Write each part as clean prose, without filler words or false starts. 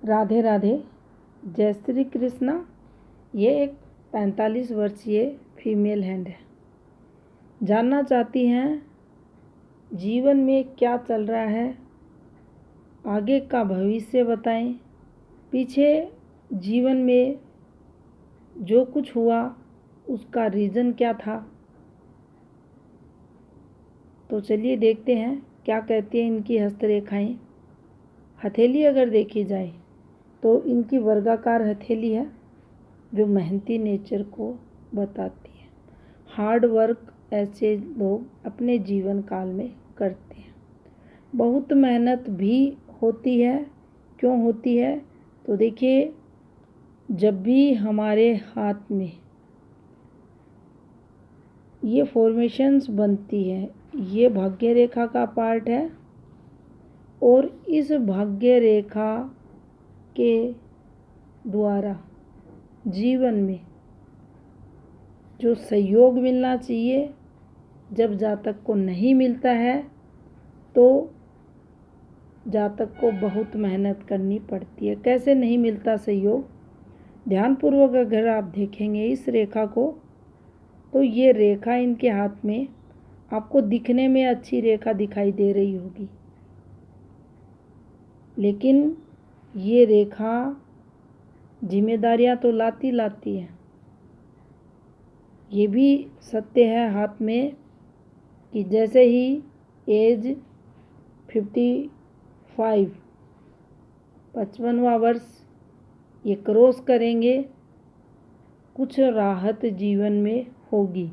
राधे राधे। जय श्री कृष्णा। ये एक 45 वर्षीय फीमेल हैंड है। जानना चाहती हैं जीवन में क्या चल रहा है, आगे का भविष्य बताएं, पीछे जीवन में जो कुछ हुआ उसका रीज़न क्या था। तो चलिए देखते हैं क्या कहती हैं इनकी हस्तरेखाएं। हथेली अगर देखी जाए तो इनकी वर्गाकार हथेली है जो मेहनती नेचर को बताती है। हार्ड वर्क ऐसे लोग अपने जीवन काल में करते हैं। बहुत मेहनत भी होती है। क्यों होती है? तो देखिए, जब भी हमारे हाथ में ये फॉर्मेशंस बनती है, ये भाग्य रेखा का पार्ट है और इस भाग्य रेखा के द्वारा जीवन में जो सहयोग मिलना चाहिए, जब जातक को नहीं मिलता है तो जातक को बहुत मेहनत करनी पड़ती है। कैसे नहीं मिलता सहयोग? ध्यानपूर्वक अगर आप देखेंगे इस रेखा को तो ये रेखा इनके हाथ में आपको दिखने में अच्छी रेखा दिखाई दे रही होगी, लेकिन ये रेखा जिम्मेदारियां तो लाती है। ये भी सत्य है हाथ में कि जैसे ही एज 55 55वां वर्ष ये क्रॉस करेंगे, कुछ राहत जीवन में होगी।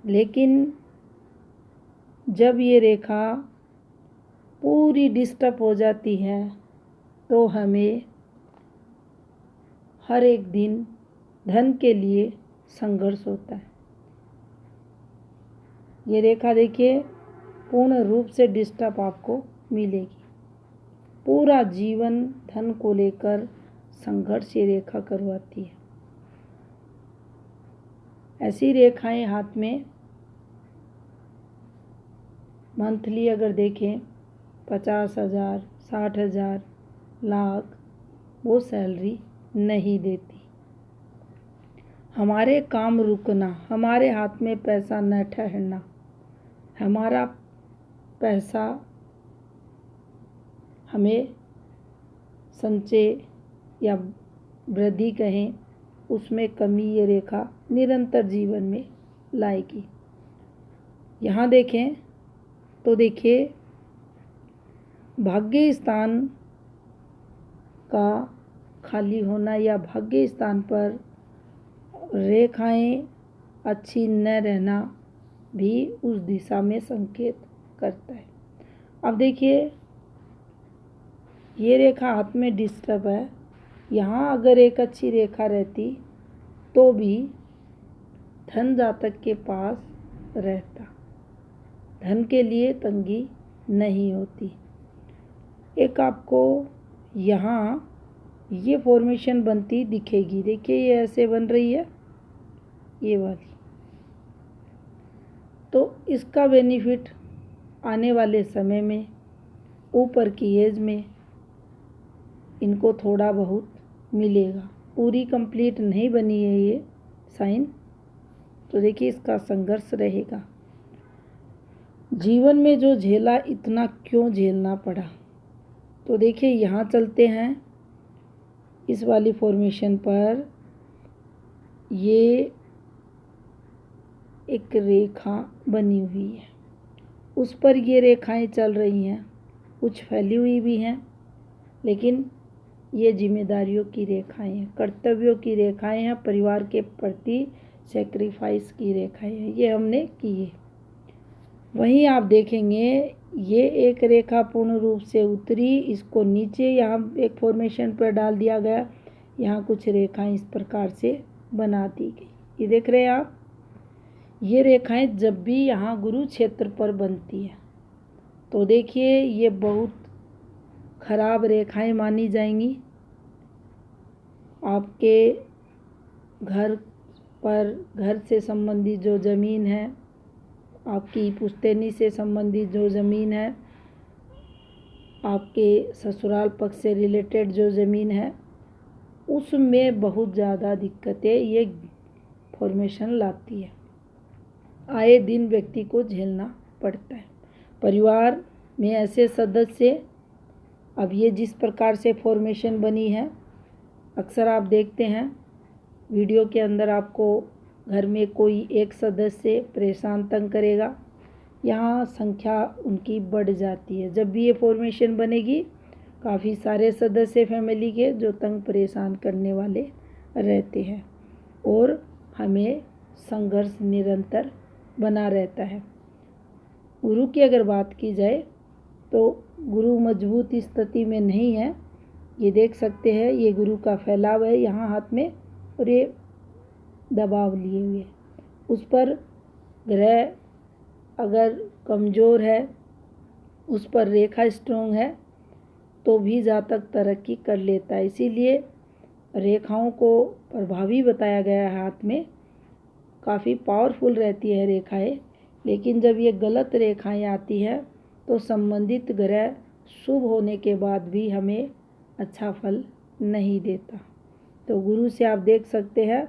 लेकिन जब ये रेखा पूरी डिस्टर्ब हो जाती है तो हमें हर एक दिन धन के लिए संघर्ष होता है। ये रेखा देखिए पूर्ण रूप से डिस्टर्ब आपको मिलेगी। पूरा जीवन धन को लेकर संघर्ष ये रेखा करवाती है। ऐसी रेखाएं हाथ में मंथली अगर देखें 50,000, 60,000, लाख वो सैलरी नहीं देती। हमारे काम रुकना, हमारे हाथ में पैसा न ठहरना, हमारा पैसा हमें संचय या वृद्धि कहें, उसमें कमी ये रेखा निरंतर जीवन में लाएगी। यहाँ देखें तो देखिए भाग्य स्थान का खाली होना या भाग्य स्थान पर रेखाएं अच्छी न रहना भी उस दिशा में संकेत करता है। अब देखिए ये रेखा हाथ में डिस्टर्ब है। यहाँ अगर एक अच्छी रेखा रहती तो भी धन जातक के पास रहता, धन के लिए तंगी नहीं होती। एक आपको यहाँ ये फॉर्मेशन बनती दिखेगी। देखिए ये ऐसे बन रही है, ये वाली। तो इसका बेनिफिट आने वाले समय में ऊपर की एज में इनको थोड़ा बहुत मिलेगा। पूरी कंप्लीट नहीं बनी है ये साइन, तो देखिए इसका संघर्ष रहेगा। जीवन में जो झेला, इतना क्यों झेलना पड़ा? तो देखिए यहाँ चलते हैं इस वाली फॉर्मेशन पर। ये एक रेखा बनी हुई है, उस पर ये रेखाएं चल रही हैं, कुछ फैली हुई भी हैं, लेकिन ये जिम्मेदारियों की रेखाएं हैं, कर्तव्यों की रेखाएं हैं, परिवार के प्रति सेक्रीफाइस की रेखाएं हैं, ये हमने की है। वहीं आप देखेंगे ये एक रेखा पूर्ण रूप से उतरी, इसको नीचे यहाँ एक फॉर्मेशन पर डाल दिया गया। यहाँ कुछ रेखाएं इस प्रकार से बना दी गई। ये देख रहे हैं आप, ये रेखाएं जब भी यहाँ गुरु क्षेत्र पर बनती है तो देखिए ये बहुत खराब रेखाएं मानी जाएंगी। आपके घर पर, घर से संबंधित जो ज़मीन है, आपकी पुश्तैनी से संबंधित जो ज़मीन है, आपके ससुराल पक्ष से रिलेटेड जो ज़मीन है उसमें बहुत ज़्यादा दिक्कतें ये फॉर्मेशन लाती है। आए दिन व्यक्ति को झेलना पड़ता है। परिवार में ऐसे सदस्य, अब ये जिस प्रकार से फॉर्मेशन बनी है, अक्सर आप देखते हैं वीडियो के अंदर आपको घर में कोई एक सदस्य परेशान तंग करेगा, यहाँ संख्या उनकी बढ़ जाती है। जब भी ये फॉर्मेशन बनेगी काफ़ी सारे सदस्य फैमिली के जो तंग परेशान करने वाले रहते हैं और हमें संघर्ष निरंतर बना रहता है। गुरु की अगर बात की जाए तो गुरु मजबूत स्थिति में नहीं है। ये देख सकते हैं, ये गुरु का फैलाव है यहाँ हाथ में और ये दबाव लिए हुए। उस पर ग्रह अगर कमज़ोर है, उस पर रेखा स्ट्रॉन्ग है तो भी जातक तरक्की कर लेता है। इसीलिए रेखाओं को प्रभावी बताया गया है। हाथ में काफ़ी पावरफुल रहती है रेखाएं, लेकिन जब ये गलत रेखाएं आती है तो संबंधित ग्रह शुभ होने के बाद भी हमें अच्छा फल नहीं देता। तो गुरु से आप देख सकते हैं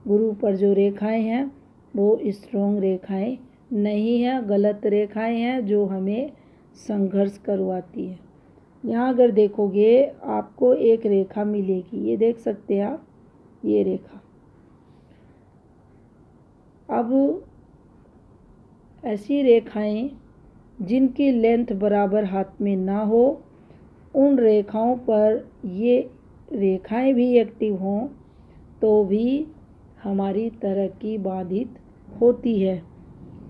गुरु पर जो रेखाएं हैं वो स्ट्रॉन्ग रेखाएं नहीं हैं, गलत रेखाएं हैं जो हमें संघर्ष करवाती है। यहाँ अगर देखोगे आपको एक रेखा मिलेगी, ये देख सकते हैं आप, ये रेखा। अब ऐसी रेखाएं जिनकी लेंथ बराबर हाथ में ना हो, उन रेखाओं पर ये रेखाएं भी एक्टिव हों तो भी हमारी तरक्की बाधित होती है।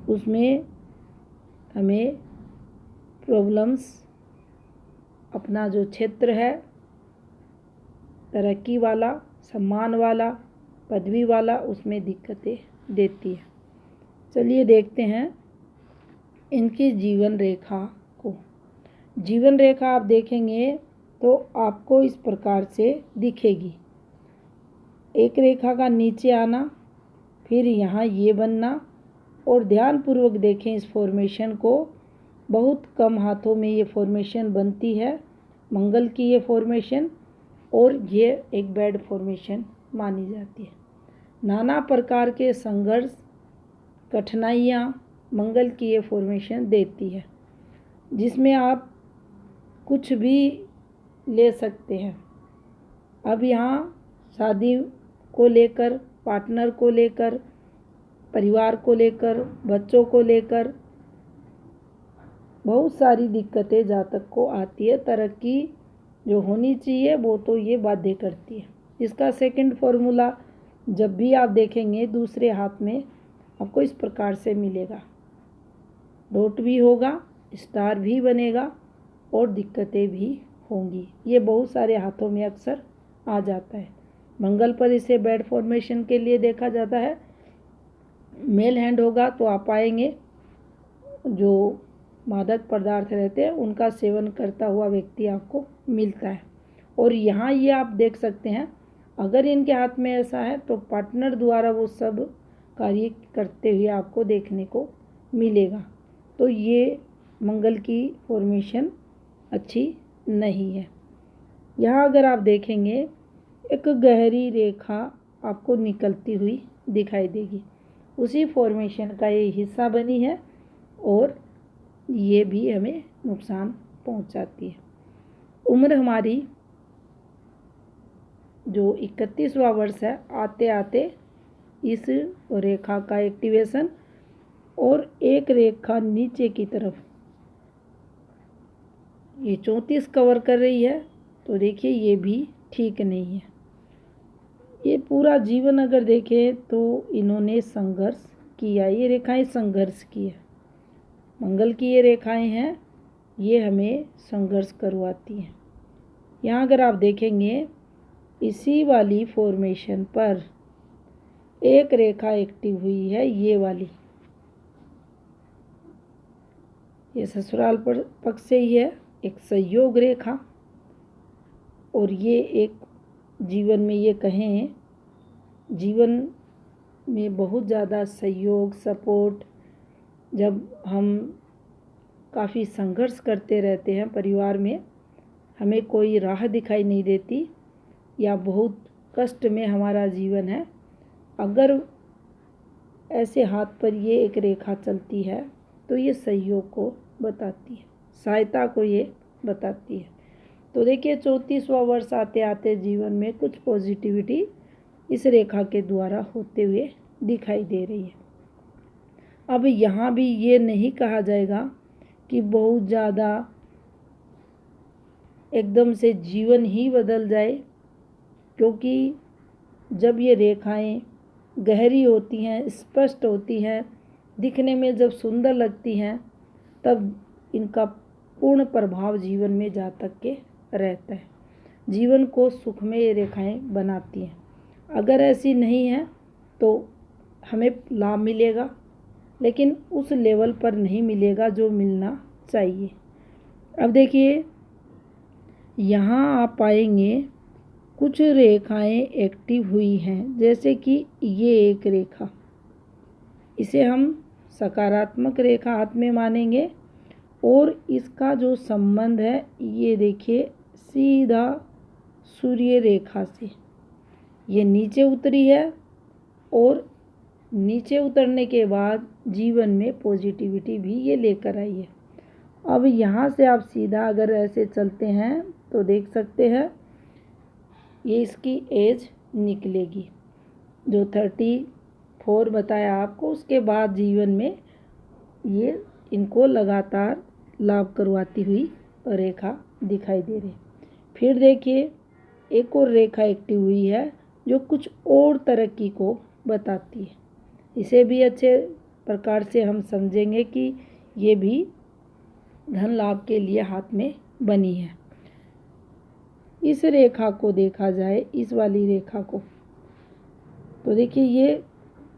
उसमें हमें प्रॉब्लम्स, अपना जो क्षेत्र है तरक्की वाला, सम्मान वाला, पदवी वाला, उसमें दिक्कतें देती है। चलिए देखते हैं इनकी जीवन रेखा को। जीवन रेखा आप देखेंगे तो आपको इस प्रकार से दिखेगी। एक रेखा का नीचे आना, फिर यहाँ ये बनना, और ध्यानपूर्वक देखें इस फॉर्मेशन को। बहुत कम हाथों में ये फॉर्मेशन बनती है, मंगल की ये फॉर्मेशन, और ये एक बैड फॉर्मेशन मानी जाती है। नाना प्रकार के संघर्ष, कठिनाइयाँ मंगल की ये फॉर्मेशन देती है, जिसमें आप कुछ भी ले सकते हैं। अब यहाँ शादी को लेकर, पार्टनर को लेकर, परिवार को लेकर, बच्चों को लेकर बहुत सारी दिक्कतें जातक को आती है। तरक्की जो होनी चाहिए वो तो ये बाध्य करती है। इसका सेकंड फॉर्मूला जब भी आप देखेंगे दूसरे हाथ में आपको इस प्रकार से मिलेगा, डॉट भी होगा, स्टार भी बनेगा और दिक्कतें भी होंगी। ये बहुत सारे हाथों में अक्सर आ जाता है। मंगल पर इसे बैड फॉर्मेशन के लिए देखा जाता है। मेल हैंड होगा तो आप पाएंगे जो मादक पदार्थ रहते हैं उनका सेवन करता हुआ व्यक्ति आपको मिलता है। और यहाँ ये आप देख सकते हैं, अगर इनके हाथ में ऐसा है तो पार्टनर द्वारा वो सब कार्य करते हुए आपको देखने को मिलेगा। तो ये मंगल की फॉर्मेशन अच्छी नहीं है। यहाँ अगर आप देखेंगे एक गहरी रेखा आपको निकलती हुई दिखाई देगी, उसी फॉर्मेशन का ये हिस्सा बनी है और ये भी हमें नुकसान पहुंचाती है। उम्र हमारी जो 31वां वर्ष है, आते आते इस रेखा का एक्टिवेशन और एक रेखा नीचे की तरफ ये 34 कवर कर रही है, तो देखिए ये भी ठीक नहीं है। ये पूरा जीवन अगर देखें तो इन्होंने संघर्ष किया, ये रेखाएं संघर्ष की है। मंगल की ये रेखाएं हैं, ये हमें संघर्ष करवाती हैं। यहाँ अगर आप देखेंगे इसी वाली फॉर्मेशन पर एक रेखा एक्टिव हुई है, ये वाली, ये ससुराल पक्ष से ही है, एक सहयोग रेखा। और ये एक जीवन में, ये कहें जीवन में बहुत ज़्यादा सहयोग, सपोर्ट, जब हम काफ़ी संघर्ष करते रहते हैं परिवार में हमें कोई राह दिखाई नहीं देती या बहुत कष्ट में हमारा जीवन है, अगर ऐसे हाथ पर ये एक रेखा चलती है तो ये सहयोग को बताती है, सहायता को ये बताती है। तो देखिए 34वां वर्ष आते आते जीवन में कुछ पॉजिटिविटी इस रेखा के द्वारा होते हुए दिखाई दे रही है। अब यहाँ भी ये नहीं कहा जाएगा कि बहुत ज़्यादा एकदम से जीवन ही बदल जाए, क्योंकि जब ये रेखाएं गहरी होती हैं, स्पष्ट होती हैं, दिखने में जब सुंदर लगती हैं, तब इनका पूर्ण प्रभाव जीवन में जा तक के रहता है। जीवन को सुखमय ये रेखाएं बनाती हैं। अगर ऐसी नहीं है तो हमें लाभ मिलेगा, लेकिन उस लेवल पर नहीं मिलेगा जो मिलना चाहिए। अब देखिए यहाँ आप पाएंगे कुछ रेखाएं एक्टिव हुई हैं, जैसे कि ये एक रेखा, इसे हम सकारात्मक रेखा हाथ में मानेंगे और इसका जो संबंध है ये देखिए सीधा सूर्य रेखा से ये नीचे उतरी है और नीचे उतरने के बाद जीवन में पॉजिटिविटी भी ये लेकर आई है। अब यहाँ से आप सीधा अगर ऐसे चलते हैं तो देख सकते हैं ये इसकी एज निकलेगी, जो 34 बताया आपको, उसके बाद जीवन में ये इनको लगातार लाभ करवाती हुई रेखा दिखाई दे रही। फिर देखिए एक और रेखा एक्टिव हुई है जो कुछ और तरक्की को बताती है। इसे भी अच्छे प्रकार से हम समझेंगे कि ये भी धन लाभ के लिए हाथ में बनी है। इस रेखा को देखा जाए, इस वाली रेखा को, तो देखिए ये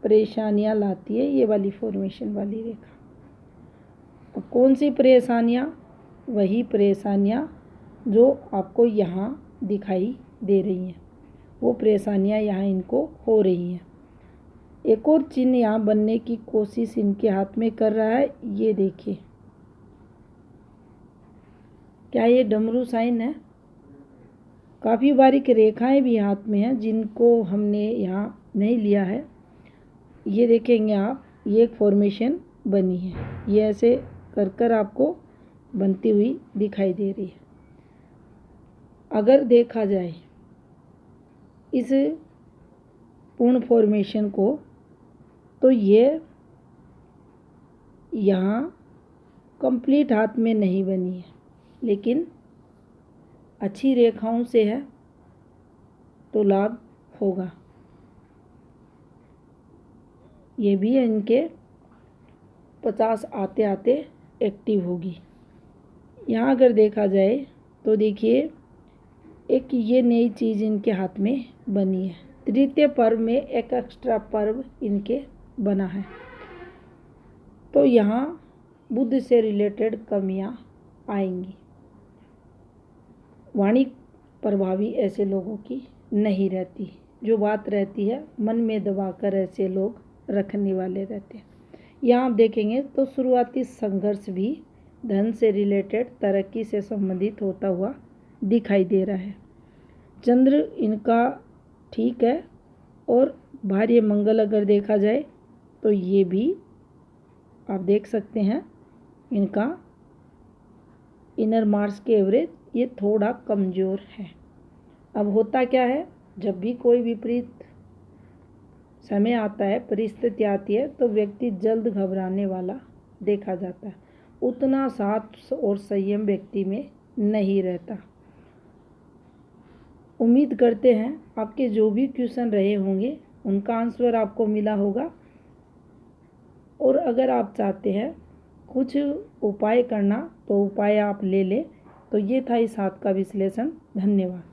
परेशानियां लाती है, ये वाली फॉर्मेशन वाली रेखा। अब कौन सी परेशानियां? वही परेशानियां जो आपको यहाँ दिखाई दे रही हैं, वो परेशानियां यहाँ इनको हो रही हैं। एक और चिन्ह यहाँ बनने की कोशिश इनके हाथ में कर रहा है, ये देखिए, क्या ये डमरू साइन है? काफ़ी बारीक रेखाएं भी हाथ में हैं जिनको हमने यहाँ नहीं लिया है। ये देखेंगे आप, ये एक फॉर्मेशन बनी है, ये ऐसे कर कर आपको बनती हुई दिखाई दे रही है। अगर देखा जाए इस पूर्ण फॉर्मेशन को, तो ये यहाँ कंप्लीट हाथ में नहीं बनी है, लेकिन अच्छी रेखाओं से है तो लाभ होगा। ये भी इनके 50 आते आते एक्टिव होगी। यहाँ अगर देखा जाए तो देखिए एक ये नई चीज़ इनके हाथ में बनी है। तृतीय पर्व में एक एक्स्ट्रा पर्व इनके बना है, तो यहाँ बुद्ध से रिलेटेड कमियाँ आएंगी। वाणी प्रभावी ऐसे लोगों की नहीं रहती, जो बात रहती है मन में दबाकर ऐसे लोग रखने वाले रहते हैं। यहाँ आप देखेंगे तो शुरुआती संघर्ष भी धन से रिलेटेड तरक्की से संबंधित होता हुआ दिखाई दे रहा है। चंद्र इनका ठीक है और भार्य मंगल अगर देखा जाए तो ये भी आप देख सकते हैं, इनका इनर मार्स के एवरेज ये थोड़ा कमज़ोर है। अब होता क्या है, जब भी कोई विपरीत समय आता है, परिस्थिति आती है, तो व्यक्ति जल्द घबराने वाला देखा जाता है, उतना साथ और संयम व्यक्ति में नहीं रहता। उम्मीद करते हैं आपके जो भी क्वेश्चन रहे होंगे उनका आंसर आपको मिला होगा, और अगर आप चाहते हैं कुछ उपाय करना तो उपाय आप ले लें। तो ये था इस हाथ का विश्लेषण। धन्यवाद।